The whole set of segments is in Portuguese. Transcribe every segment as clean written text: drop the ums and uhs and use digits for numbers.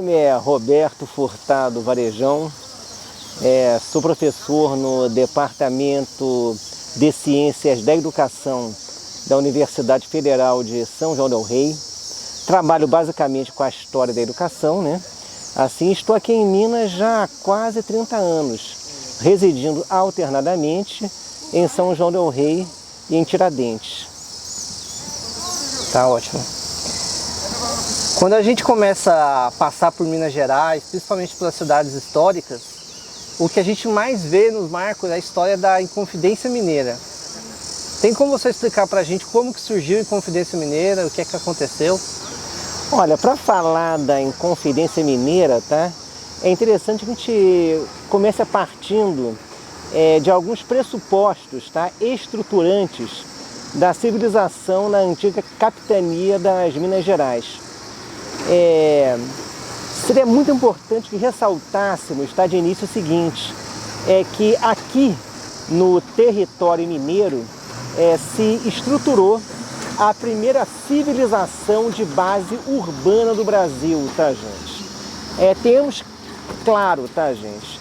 nome é Roberto Furtado Varejão, sou professor no Departamento de Ciências da Educação da Universidade Federal de São João del Rei. Trabalho basicamente com a história da educação, né? Assim, estou aqui em Minas já há quase 30 anos, residindo alternadamente em São João del Rei e em Tiradentes. Tá ótimo. Quando a gente começa a passar por Minas Gerais, principalmente pelas cidades históricas, o que a gente mais vê nos marcos é a história da Inconfidência Mineira. Tem como você explicar pra gente como que surgiu a Inconfidência Mineira, o que é que aconteceu? Olha, para falar da Inconfidência Mineira, tá? É interessante que a gente comece partindo de alguns pressupostos, tá? Estruturantes da civilização na antiga capitania das Minas Gerais. Seria muito importante que ressaltássemos, tá, de início o seguinte, que aqui no território mineiro se estruturou a primeira civilização de base urbana do Brasil, tá, gente? Temos claro, tá, gente?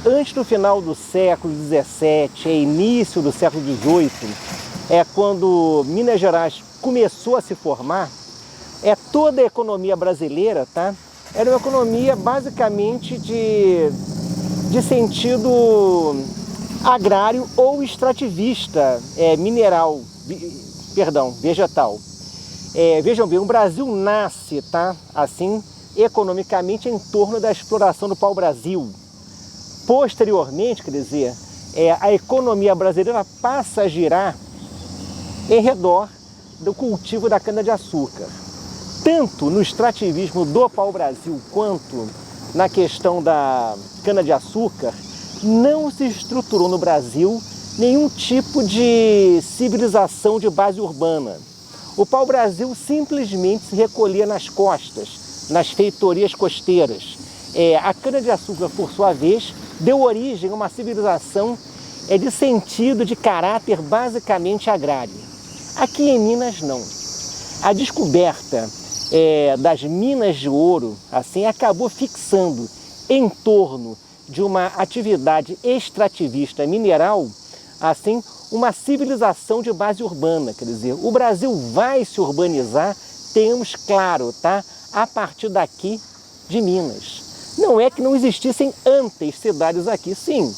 Antes do final do século XVII, início do século XVIII, quando Minas Gerais começou a se formar, toda a economia brasileira, tá? Era uma economia basicamente de sentido agrário ou extrativista, vegetal. Vejam bem, o Brasil nasce, tá? Assim, economicamente em torno da exploração do pau-brasil. Posteriormente, quer dizer, a economia brasileira passa a girar em redor do cultivo da cana-de-açúcar. Tanto no extrativismo do pau-brasil quanto na questão da cana-de-açúcar, não se estruturou no Brasil nenhum tipo de civilização de base urbana. O pau-brasil simplesmente se recolhia nas costas, nas feitorias costeiras. A cana-de-açúcar, por sua vez, deu origem a uma civilização de sentido, de caráter basicamente agrário. Aqui em Minas, não. A descoberta das minas de ouro, assim, acabou fixando em torno de uma atividade extrativista mineral, assim, uma civilização de base urbana. Quer dizer, o Brasil vai se urbanizar, temos claro, tá? A partir daqui de Minas. Não é que não existissem antes cidades aqui, sim.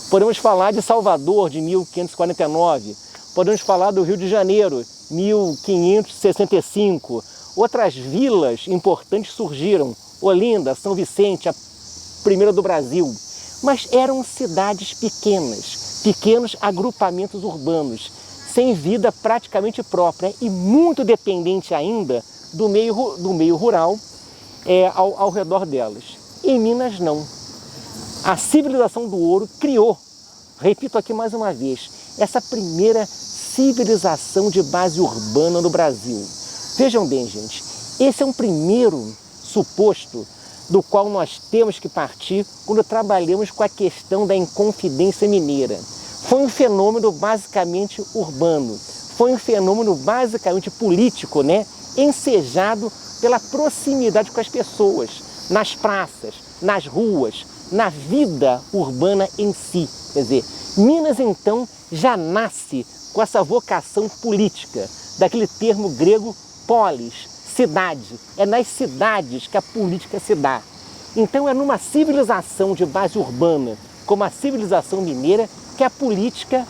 Podemos falar de Salvador, de 1549, podemos falar do Rio de Janeiro, 1565, outras vilas importantes surgiram, Olinda, São Vicente, a primeira do Brasil, mas eram cidades pequenas, pequenos agrupamentos urbanos, sem vida praticamente própria e muito dependente ainda do meio rural ao redor delas. Em Minas, não. A civilização do ouro criou, repito aqui mais uma vez, essa primeira civilização de base urbana no Brasil. Vejam bem, gente, esse é um primeiro suposto do qual nós temos que partir quando trabalhamos com a questão da Inconfidência Mineira. Foi um fenômeno basicamente urbano, foi um fenômeno basicamente político, né? Ensejado pela proximidade com as pessoas, nas praças, nas ruas, na vida urbana em si. Quer dizer, Minas então já nasce com essa vocação política, daquele termo grego polis, cidade. É nas cidades que a política se dá. Então é numa civilização de base urbana, como a civilização mineira, que a política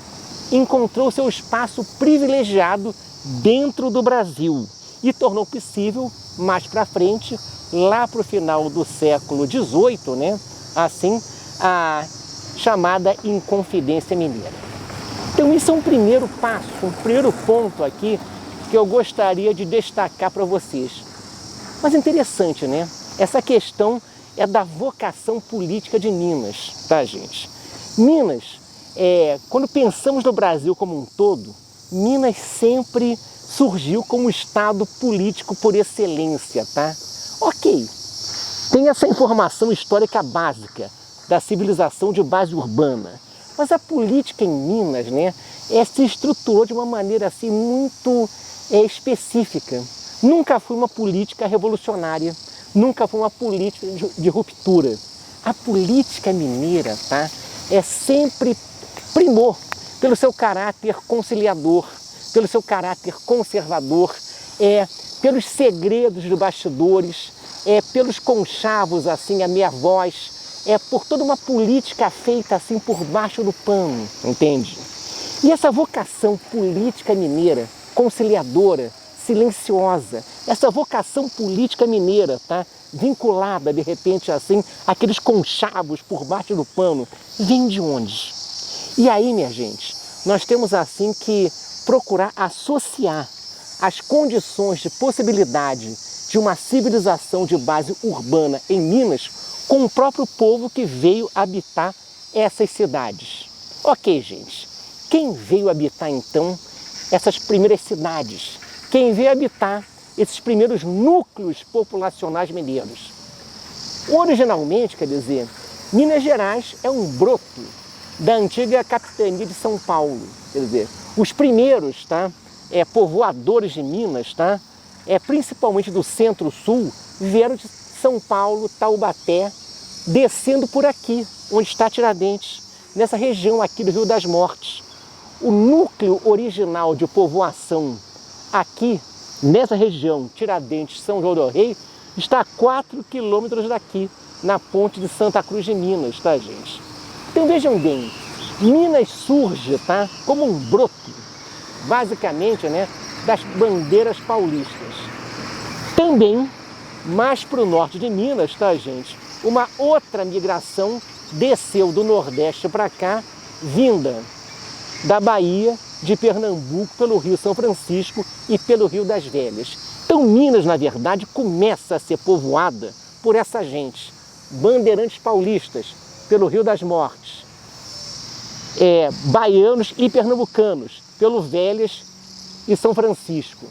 encontrou seu espaço privilegiado dentro do Brasil e tornou possível, mais para frente, lá para o final do século XVIII, né? Assim, a chamada Inconfidência Mineira. Então isso é um primeiro passo, um primeiro ponto aqui que eu gostaria de destacar para vocês. Mas interessante, né? Essa questão é da vocação política de Minas, tá, gente? Minas, quando pensamos no Brasil como um todo, Minas sempre surgiu como estado político por excelência, tá? Ok, tem essa informação histórica básica da civilização de base urbana, mas a política em Minas, né, se estruturou de uma maneira assim muito específica. Nunca foi uma política revolucionária, nunca foi uma política de ruptura. A política mineira, tá, é sempre primor pelo seu caráter conciliador, pelo seu caráter conservador, pelos segredos dos bastidores, pelos conchavos assim a meia voz, por toda uma política feita assim por baixo do pano, entende? E essa vocação política mineira, conciliadora, silenciosa, essa vocação política mineira, tá, vinculada de repente assim àqueles conchavos por baixo do pano, vem de onde? E aí, minha gente, nós temos assim que procurar associar as condições de possibilidade de uma civilização de base urbana em Minas com o próprio povo que veio habitar essas cidades. Ok, gente, quem veio habitar então essas primeiras cidades? Quem veio habitar esses primeiros núcleos populacionais mineiros? Originalmente, quer dizer, Minas Gerais é um broto da antiga capitania de São Paulo. Quer dizer, os primeiros, tá, povoadores de Minas, tá, principalmente do centro-sul, vieram de São Paulo, Taubaté, descendo por aqui, onde está Tiradentes, nessa região aqui do Rio das Mortes. O núcleo original de povoação aqui, nessa região, Tiradentes, São João do Rei, está a 4 quilômetros daqui, na ponte de Santa Cruz de Minas, tá, gente? Então vejam bem, Minas surge, tá, como um broto, basicamente, né, das bandeiras paulistas. Também, mais para o norte de Minas, tá, gente, uma outra migração desceu do Nordeste para cá, vinda da Bahia, de Pernambuco, pelo Rio São Francisco e pelo Rio das Velhas. Então Minas, na verdade, começa a ser povoada por essa gente, bandeirantes paulistas, pelo Rio das Mortes, baianos e pernambucanos, pelo Velhas e São Francisco.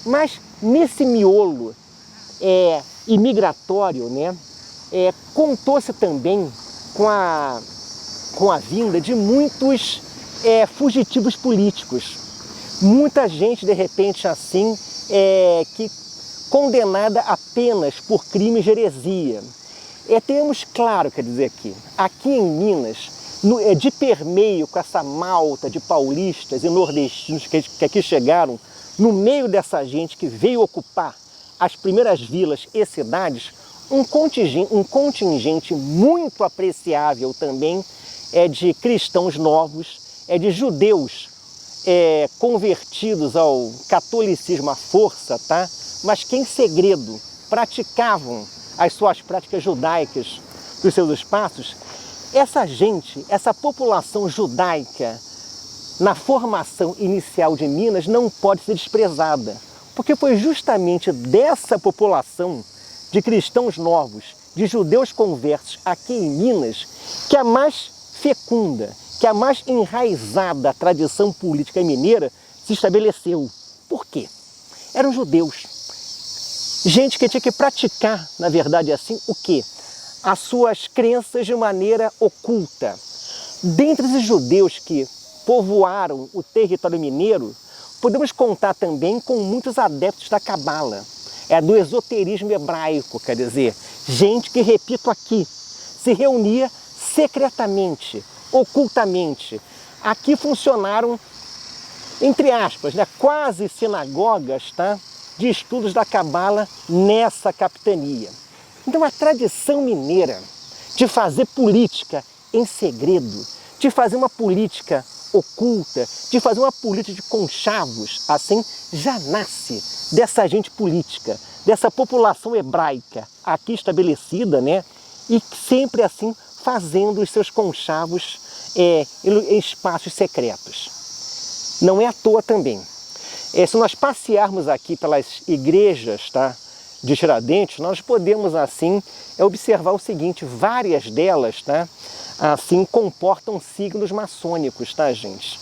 Mas nesse miolo imigratório, né, contou-se também com a vinda de muitos fugitivos políticos. Muita gente, de repente, assim, que condenada apenas por crimes de heresia. Temos claro, quer dizer, aqui em Minas, de permeio com essa malta de paulistas e nordestinos que aqui chegaram, no meio dessa gente que veio ocupar as primeiras vilas e cidades, um contingente muito apreciável também de cristãos novos, de judeus convertidos ao catolicismo à força, tá? Mas que em segredo praticavam as suas práticas judaicas dos seus espaços. Essa gente, essa população judaica, na formação inicial de Minas, não pode ser desprezada, porque foi justamente dessa população de cristãos novos, de judeus conversos aqui em Minas, que a mais fecunda, que a mais enraizada tradição política mineira se estabeleceu. Por quê? Eram judeus. Gente que tinha que praticar, na verdade, assim, o quê? As suas crenças de maneira oculta. Dentre esses judeus que povoaram o território mineiro, podemos contar também com muitos adeptos da cabala, do esoterismo hebraico, quer dizer, gente que, repito aqui, se reunia secretamente, ocultamente. Aqui funcionaram, entre aspas, né, quase sinagogas, tá, de estudos da cabala nessa capitania. Então a tradição mineira de fazer política em segredo, de fazer uma política oculta, de fazer uma política de conchavos, assim, já nasce dessa gente política, dessa população hebraica aqui estabelecida, né, e sempre assim fazendo os seus conchavos em espaços secretos. Não é à toa também. Se nós passearmos aqui pelas igrejas, tá, de Tiradentes, nós podemos assim observar o seguinte: várias delas, tá, assim comportam signos maçônicos, tá, gente?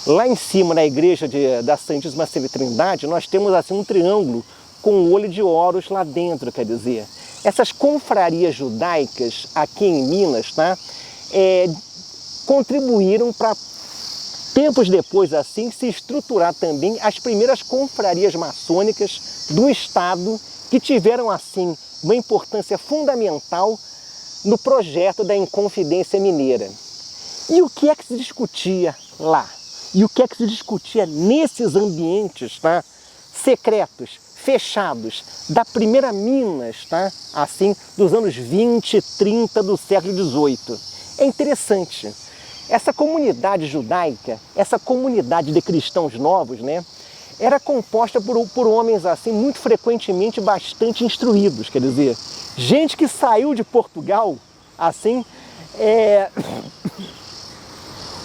Lá em cima, na igreja da Santíssima Trindade, nós temos assim um triângulo com o olho de Horus lá dentro, quer dizer. Essas confrarias judaicas aqui em Minas, tá, contribuíram para, tempos depois, assim, se estruturar também as primeiras confrarias maçônicas do estado que tiveram, assim, uma importância fundamental no projeto da Inconfidência Mineira. E o que é que se discutia lá? E o que é que se discutia nesses ambientes, tá, secretos, fechados, da primeira Minas, tá, assim, dos anos 20 e 30 do século XVIII? É interessante. Essa comunidade judaica, essa comunidade de cristãos novos, né, era composta por homens assim muito frequentemente bastante instruídos, quer dizer, gente que saiu de Portugal assim,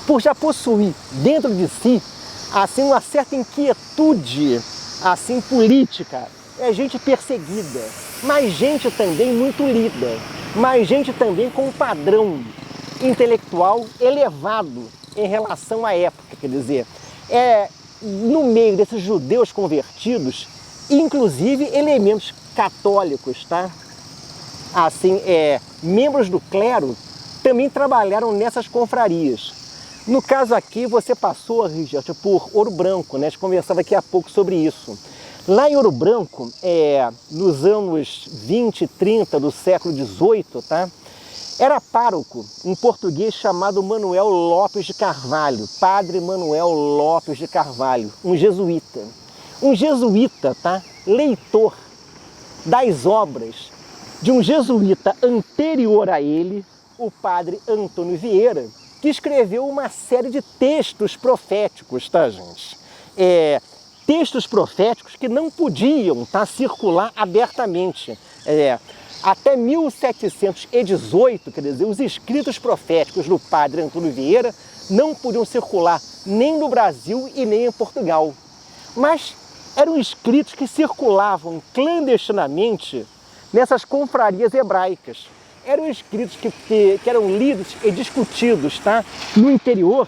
por já possuir dentro de si assim uma certa inquietude assim política. É gente perseguida, mas gente também muito lida, mas gente também com um padrão intelectual elevado em relação à época, quer dizer, no meio desses judeus convertidos, inclusive elementos católicos, tá? Assim, membros do clero também trabalharam nessas confrarias. No caso aqui, você passou, Richard, por Ouro Branco, né? A gente conversava aqui há pouco sobre isso. Lá em Ouro Branco, nos anos 20 e 30 do século XVIII, tá? Era pároco um português chamado Manuel Lopes de Carvalho, Padre Manuel Lopes de Carvalho, um jesuíta. Um jesuíta, tá? Leitor das obras de um jesuíta anterior a ele, o Padre Antônio Vieira, que escreveu uma série de textos proféticos, tá, gente? Textos proféticos que não podiam, tá, circular abertamente. Até 1718, quer dizer, os escritos proféticos do Padre Antônio Vieira não podiam circular nem no Brasil e nem em Portugal. Mas eram escritos que circulavam clandestinamente nessas confrarias hebraicas. Eram escritos que eram lidos e discutidos, tá, no interior,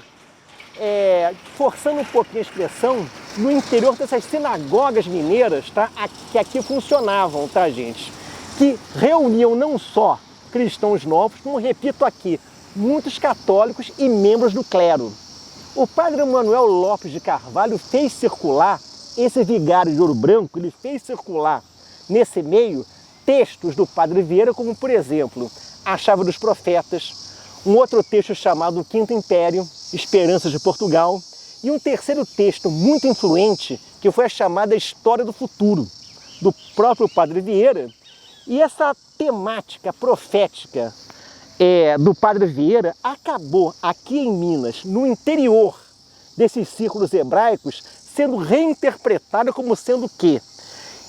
forçando um pouquinho a expressão, no interior dessas sinagogas mineiras, tá, que aqui funcionavam, tá, gente? Que reuniam não só cristãos novos, como repito aqui, muitos católicos e membros do clero. O Padre Manuel Lopes de Carvalho fez circular, esse vigário de Ouro Branco, ele fez circular nesse meio textos do Padre Vieira, como por exemplo, A Chave dos Profetas, um outro texto chamado O Quinto Império, Esperanças de Portugal, e um terceiro texto muito influente, que foi a chamada História do Futuro, do próprio Padre Vieira. E essa temática profética do Padre Vieira acabou aqui em Minas, no interior desses círculos hebraicos, sendo reinterpretada como sendo que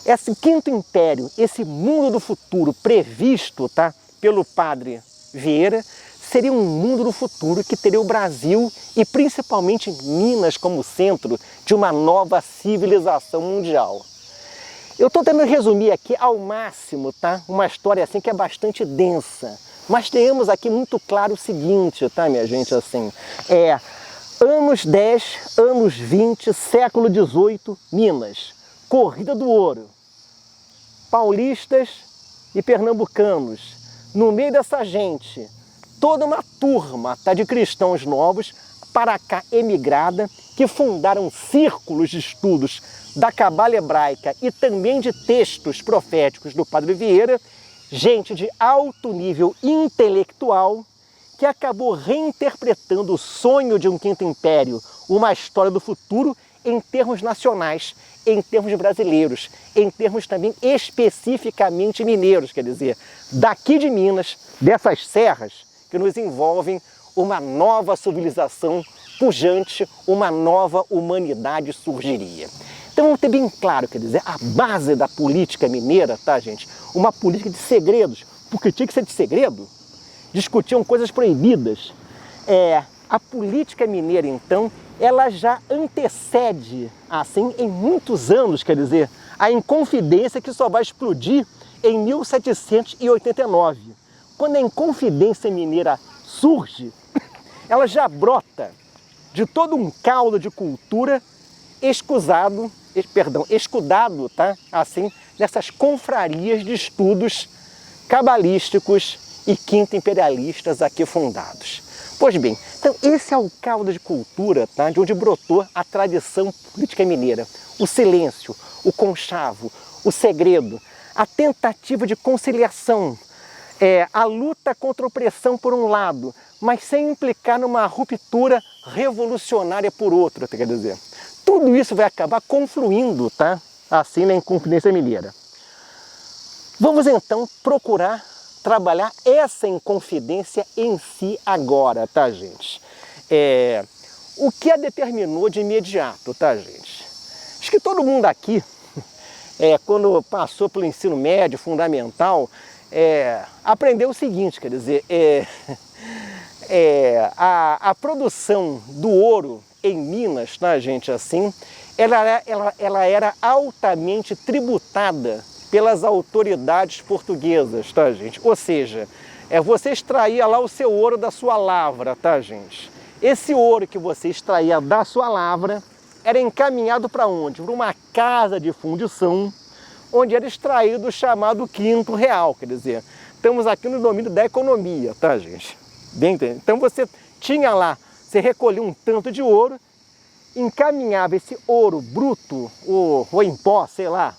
esse Quinto Império, esse mundo do futuro previsto, tá, pelo Padre Vieira, seria um mundo do futuro que teria o Brasil e principalmente Minas como centro de uma nova civilização mundial. Eu estou tentando resumir aqui ao máximo, tá? Uma história assim que é bastante densa. Mas tenhamos aqui muito claro o seguinte, tá, minha gente, assim. Anos 10, anos 20, século 18, Minas. Corrida do Ouro. Paulistas e pernambucanos. No meio dessa gente, toda uma turma, tá, de cristãos novos para cá emigrada, que fundaram círculos de estudos da cabala hebraica e também de textos proféticos do Padre Vieira, gente de alto nível intelectual que acabou reinterpretando o sonho de um Quinto Império, uma história do futuro, em termos nacionais, em termos brasileiros, em termos também especificamente mineiros, quer dizer, daqui de Minas, dessas serras que nos envolvem, uma nova civilização pujante, uma nova humanidade surgiria. Então vamos ter bem claro, quer dizer, a base da política mineira, tá, gente? Uma política de segredos, porque tinha que ser de segredo. Discutiam coisas proibidas. A política mineira, então, ela já antecede, assim, em muitos anos, quer dizer, a Inconfidência que só vai explodir em 1789. Quando a Inconfidência Mineira surge, ela já brota de todo um caldo de cultura escudado, tá, assim, nessas confrarias de estudos cabalísticos e quinto-imperialistas aqui fundados. Pois bem, então esse é o caldo de cultura, tá, de onde brotou a tradição política mineira. O silêncio, o conchavo, o segredo, a tentativa de conciliação, a luta contra a opressão por um lado, mas sem implicar numa ruptura revolucionária por outro, quer dizer. Tudo isso vai acabar confluindo, tá? Assim, na Inconfidência Mineira. Vamos então procurar trabalhar essa Inconfidência em si agora, tá, gente? O que a determinou de imediato, tá, gente? Acho que todo mundo aqui, quando passou pelo ensino médio, fundamental, aprendeu o seguinte, quer dizer, a produção do ouro em Minas, tá, gente, assim, ela era altamente tributada pelas autoridades portuguesas, tá, gente? Ou seja, você extraía lá o seu ouro da sua lavra, tá, gente? Esse ouro que você extraía da sua lavra era encaminhado para onde? Para uma casa de fundição, onde era extraído o chamado quinto real, quer dizer, estamos aqui no domínio da economia, tá, gente? Bem, então você tinha lá, você recolhia um tanto de ouro, encaminhava esse ouro bruto, ou em pó, sei lá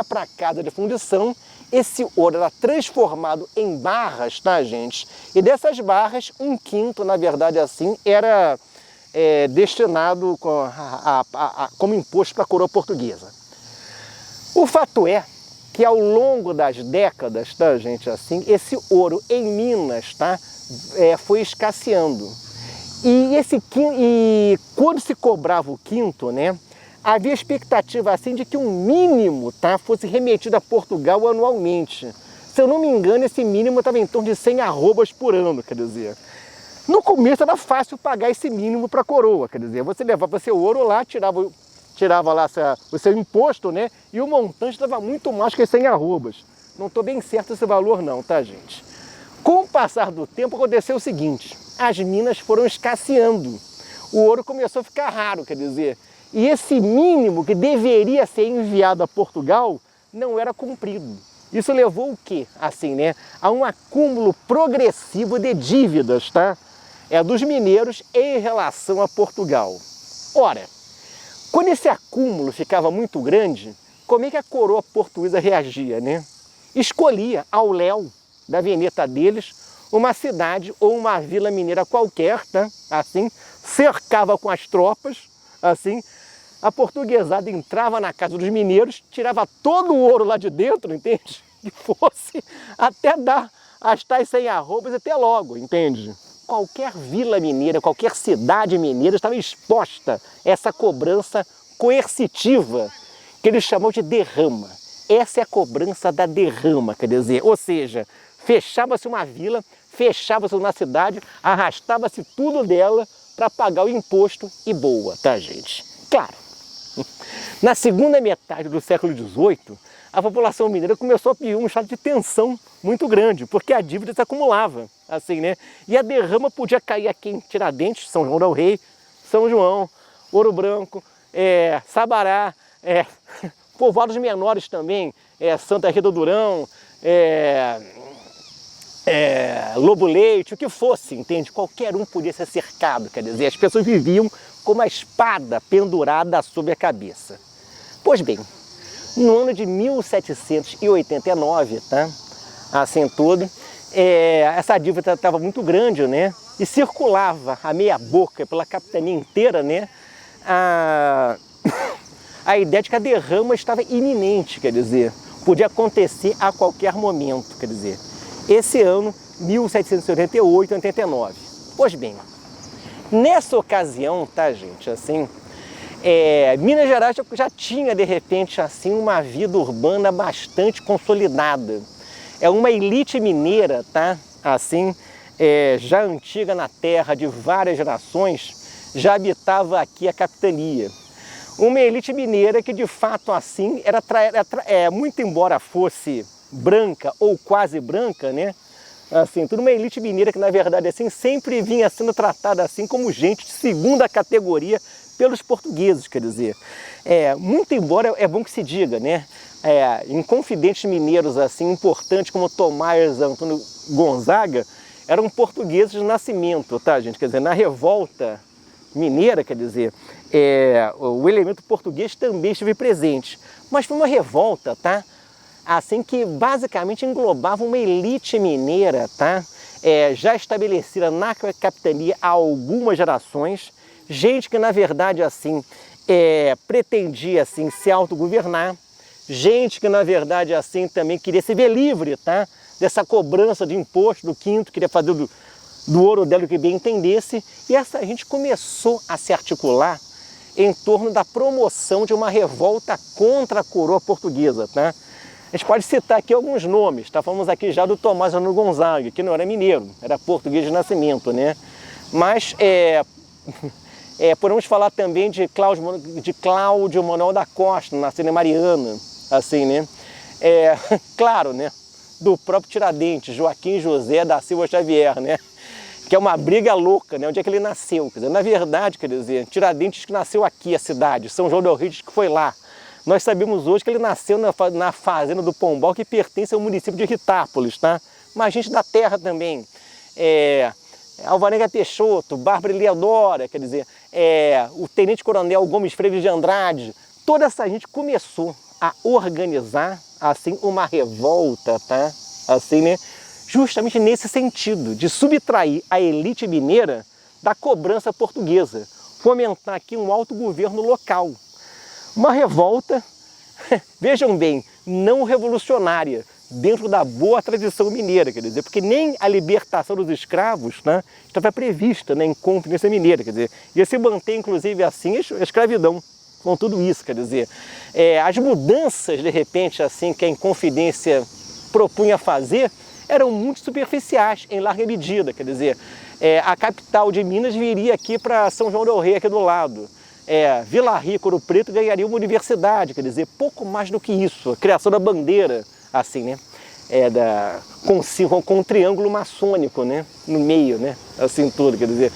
para a casa de fundição, esse ouro era transformado em barras, tá, gente? E dessas barras, um quinto, na verdade, assim, era destinado como imposto para a coroa portuguesa. O fato é que ao longo das décadas, tá, gente, assim, esse ouro em Minas, tá, foi escasseando. E quando se cobrava o quinto, né, havia expectativa assim de que um mínimo, tá, fosse remetido a Portugal anualmente. Se eu não me engano, esse mínimo estava em torno de 100 arrobas por ano, quer dizer. No começo era fácil pagar esse mínimo para a coroa, quer dizer, você levava seu ouro lá, tirava lá o seu imposto, né, e o montante dava muito mais que 100 arrobas. Não estou bem certo esse valor não, tá, gente? Com o passar do tempo aconteceu o seguinte, as minas foram escasseando, o ouro começou a ficar raro, quer dizer, e esse mínimo que deveria ser enviado a Portugal não era cumprido. Isso levou o quê? Assim, né? A um acúmulo progressivo de dívidas, tá? Dos mineiros em relação a Portugal. Ora, quando esse acúmulo ficava muito grande, como é que a coroa portuguesa reagia, né? Escolhia ao léu da veneta deles uma cidade ou uma vila mineira qualquer, tá? Assim, cercava com as tropas, assim, a portuguesada entrava na casa dos mineiros, tirava todo o ouro lá de dentro, entende? Que fosse até dar as tais 100 arrobas até logo, entende? Qualquer vila mineira, qualquer cidade mineira estava exposta a essa cobrança coercitiva, que eles chamam de derrama. Essa é a cobrança da derrama, quer dizer, ou seja, fechava-se uma vila, fechava-se uma cidade, arrastava-se tudo dela para pagar o imposto e boa, tá, gente? Claro, na segunda metade do século XVIII, a população mineira começou a viver um estado de tensão muito grande, porque a dívida se acumulava, assim, né? E a derrama podia cair aqui em Tiradentes, São João del Rei, São João, Ouro Branco, Sabará, povoados menores também, Santa Rita do Durão, Lobo Leite, o que fosse, entende? Qualquer um podia ser cercado, quer dizer, as pessoas viviam com uma espada pendurada sobre a cabeça. Pois bem, no ano de 1789, tá? Assim tudo, essa dívida estava muito grande, né? E circulava a meia boca pela capitania inteira, né? A ideia de que a derrama estava iminente, quer dizer, podia acontecer a qualquer momento, quer dizer. Esse ano, 1788, 89. Pois bem, nessa ocasião, tá, gente, assim, Minas Gerais já tinha, de repente, assim, uma vida urbana bastante consolidada. Uma elite mineira, tá, assim, já antiga na terra, de várias gerações, já habitava aqui a capitania. Uma elite mineira que, de fato, assim, muito embora fosse branca ou quase branca, né? Assim, tudo uma elite mineira que, na verdade, assim, sempre vinha sendo tratada assim como gente de segunda categoria pelos portugueses, quer dizer. Muito embora, é bom que se diga, né? Inconfidentes mineiros assim importantes como Tomás Antônio Gonzaga eram portugueses de nascimento, tá, gente? Quer dizer, na revolta mineira, quer dizer, o elemento português também esteve presente. Mas foi uma revolta, tá? assim que basicamente englobava uma elite mineira, tá? Já estabelecida na capitania há algumas gerações, gente que na verdade assim pretendia assim se autogovernar, gente que na verdade assim também queria se ver livre, tá? Dessa cobrança de imposto do quinto, queria fazer do ouro dela o que bem entendesse, e essa gente começou a se articular em torno da promoção de uma revolta contra a coroa portuguesa, tá? A gente pode citar aqui alguns nomes, tá? Falamos aqui já do Tomás Antônio Gonzaga, que não era mineiro, era português de nascimento, né? Mas podemos falar também de Cláudio Manuel da Costa, nascido em Mariana, assim, né? Claro, né? Do próprio Tiradentes, Joaquim José da Silva Xavier, né? Que é uma briga louca, né? Onde é que ele nasceu? Quer dizer, na verdade, quer dizer, Tiradentes que nasceu aqui, a cidade, São João del Rei diz que foi lá. Nós sabemos hoje que ele nasceu na fazenda do Pombal, que pertence ao município de Ritápolis, tá? Mas gente da terra também. Alvarenga Peixoto, Bárbara Eleodora, quer dizer, o tenente-coronel Gomes Freire de Andrade, toda essa gente começou a organizar, assim, uma revolta, tá? Assim, né? Justamente nesse sentido, de subtrair a elite mineira da cobrança portuguesa, fomentar aqui um autogoverno local. Uma revolta, vejam bem, não revolucionária, dentro da boa tradição mineira, quer dizer, porque nem a libertação dos escravos, né, estava prevista, né, em Confidência Mineira, quer dizer, ia se manter inclusive assim a escravidão, com tudo isso, quer dizer, as mudanças de repente assim que a Inconfidência propunha fazer eram muito superficiais em larga medida, quer dizer, a capital de Minas viria aqui para São João del Rei, aqui do lado. Vila Rica, Ouro Preto ganharia uma universidade, quer dizer, pouco mais do que isso, a criação da bandeira, assim, né, com um triângulo maçônico, né, no meio, né, assim tudo, quer dizer,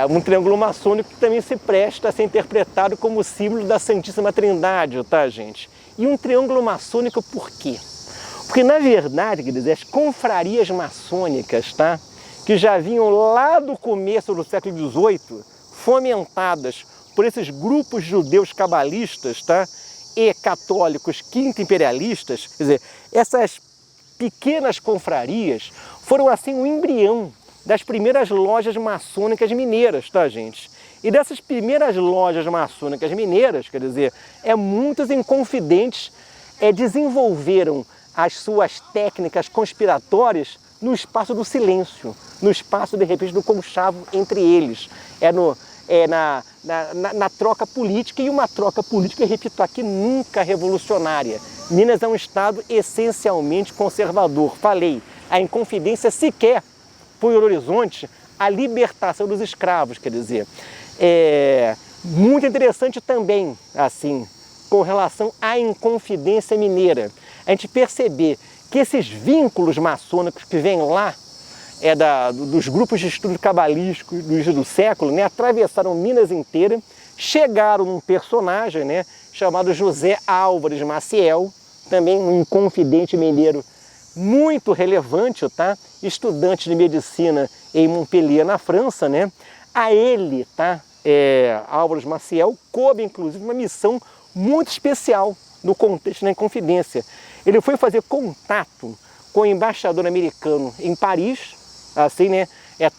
um triângulo maçônico que também se presta a ser interpretado como símbolo da Santíssima Trindade, tá, gente? E um triângulo maçônico por quê? Porque, na verdade, quer dizer, as confrarias maçônicas, tá, que já vinham lá do começo do século XVIII, fomentadas por esses grupos judeus cabalistas, tá, e católicos quinto-imperialistas, quer dizer, essas pequenas confrarias foram, assim, o embrião das primeiras lojas maçônicas mineiras, tá, gente? E dessas primeiras lojas maçônicas mineiras, quer dizer, muitos inconfidentes desenvolveram as suas técnicas conspiratórias no espaço do silêncio, no espaço, de repente, do conchavo entre eles. Na troca política, e uma troca política, repito aqui, nunca revolucionária. Minas é um estado essencialmente conservador. Falei, a Inconfidência sequer põe no horizonte a libertação dos escravos, quer dizer. Muito interessante também, assim, com relação à Inconfidência mineira, a gente perceber que esses vínculos maçônicos que vêm lá, dos grupos de estudo cabalístico do século, né, atravessaram Minas inteira, chegaram num personagem, né, chamado José Álvares Maciel, também um inconfidente mineiro muito relevante, tá? Estudante de medicina em Montpellier, na França, né? A ele, tá? Álvares Maciel, coube inclusive uma missão muito especial no contexto da Inconfidência. Ele foi fazer contato com o embaixador americano em Paris, assim, né,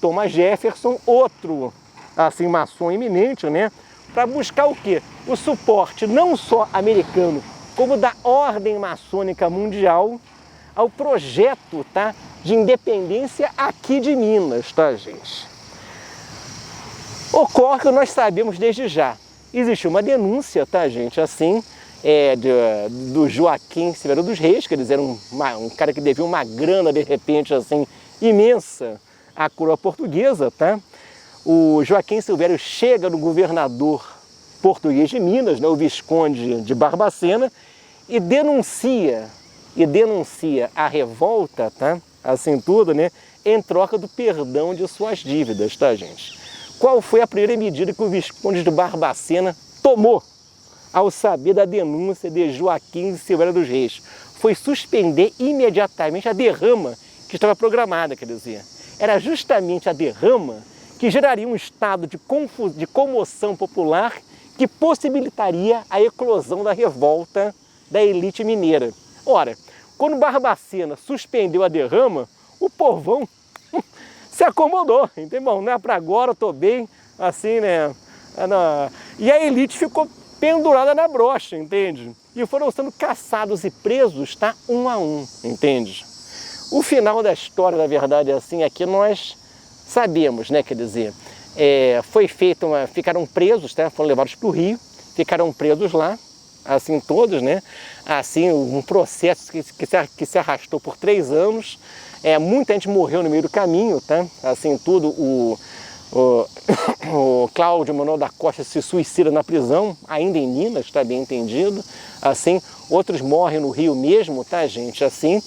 Thomas Jefferson, outro, assim, maçom eminente, né, para buscar o quê? O suporte não só americano, como da ordem maçônica mundial ao projeto, tá, de independência aqui de Minas, tá, gente? Ocorre que nós sabemos desde já, existiu uma denúncia, tá, gente, assim, do Joaquim Silveira dos Reis, que eles eram um cara que devia uma grana, de repente, assim, imensa à coroa portuguesa, tá? O Joaquim Silvério chega no governador português de Minas, né, o Visconde de Barbacena, e denuncia a revolta, tá? Assim tudo, né, em troca do perdão de suas dívidas, tá, gente? Qual foi a primeira medida que o Visconde de Barbacena tomou ao saber da denúncia de Joaquim Silveira dos Reis? Foi suspender imediatamente a derrama que estava programada, quer dizer. Era justamente a derrama que geraria um estado de comoção popular que possibilitaria a eclosão da revolta da elite mineira. Ora, quando Barbacena suspendeu a derrama, o povão se acomodou, entendeu? Bom, não é para agora, eu estou bem, assim, né? E a elite ficou pendurada na brocha, entende? E foram sendo caçados e presos, tá? Um a um, entende? O final da história, na verdade, é assim, aqui nós sabemos, né? Quer dizer, foi feita ficaram presos, tá? Foram levados para o Rio, ficaram presos lá, assim todos, né? Assim, um processo que se arrastou por 3 anos. Muita gente morreu no meio do caminho, tá? Assim, tudo, o Cláudio Manuel da Costa se suicida na prisão, ainda em Minas, está bem entendido. Assim, outros morrem no Rio mesmo, tá, gente? Assim,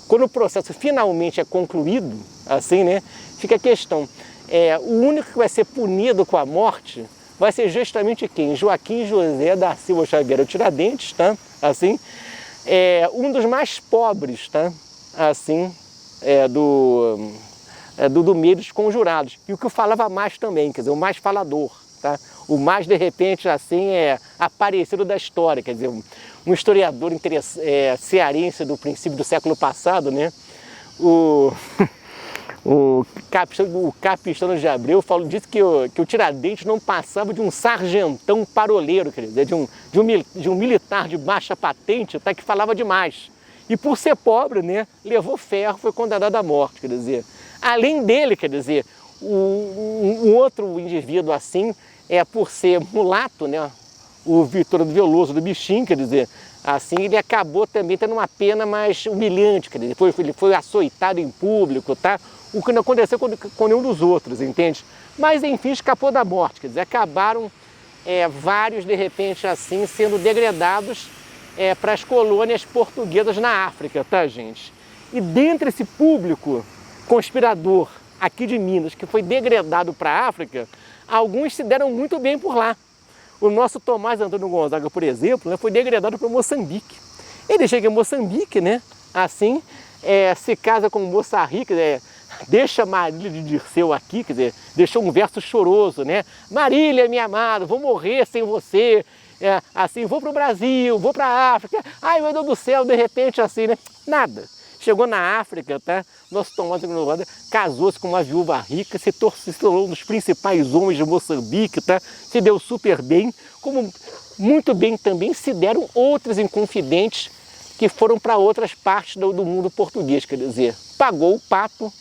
quando o processo finalmente é concluído, assim, né? Fica a questão, o único que vai ser punido com a morte vai ser justamente quem? Joaquim José da Silva Xavier, o Tiradentes, tá? Assim, um dos mais pobres, tá? Assim, do meio dos conjurados. E o que eu falava mais também, quer dizer, o mais falador, tá? O mais, de repente, assim, aparecido da história, quer dizer, um historiador cearense do princípio do século passado, né? O Capistrano de Abreu disse que o Tiradentes não passava de um sargentão paroleiro, quer dizer, de um militar de baixa patente, tá, que falava demais. E por ser pobre, né, levou ferro, foi condenado à morte, quer dizer. Além dele, quer dizer, um outro indivíduo assim, por ser mulato, né, o Vitor do Veloso do Bichinho, quer dizer, assim, ele acabou também tendo uma pena mais humilhante, quer dizer, ele foi açoitado em público, tá? O que não aconteceu com nenhum dos outros, entende? Mas, enfim, escapou da morte, quer dizer, acabaram vários, de repente, assim, sendo degradados para as colônias portuguesas na África, tá, gente? E dentre esse público conspirador aqui de Minas, que foi degradado para a África, alguns se deram muito bem por lá. O nosso Tomás Antônio Gonzaga, por exemplo, né, foi degradado para Moçambique. Ele chega em Moçambique, né, assim, se casa com Moça Rica, deixa Marília de Dirceu aqui, quer dizer, deixou um verso choroso, né? Marília, minha amada, vou morrer sem você, assim, vou para o Brasil, vou para a África, ai meu Deus do céu, de repente assim, né? Nada. Chegou na África, tá? Nosso Tomás Gonzaga casou-se com uma viúva rica, se tornou um dos principais homens de Moçambique, tá? Se deu super bem, como muito bem também se deram outros inconfidentes que foram para outras partes do mundo português, quer dizer, pagou o pato,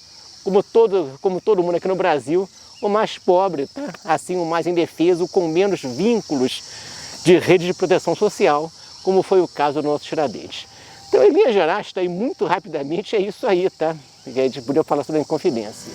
como todo mundo aqui no Brasil, o mais pobre, tá? Assim, o mais indefeso, com menos vínculos de rede de proteção social, como foi o caso do nosso Tiradentes. Então, em linhas gerais, tá aí muito rapidamente, é isso aí, tá? Que a gente podia falar sobre a Inconfidência.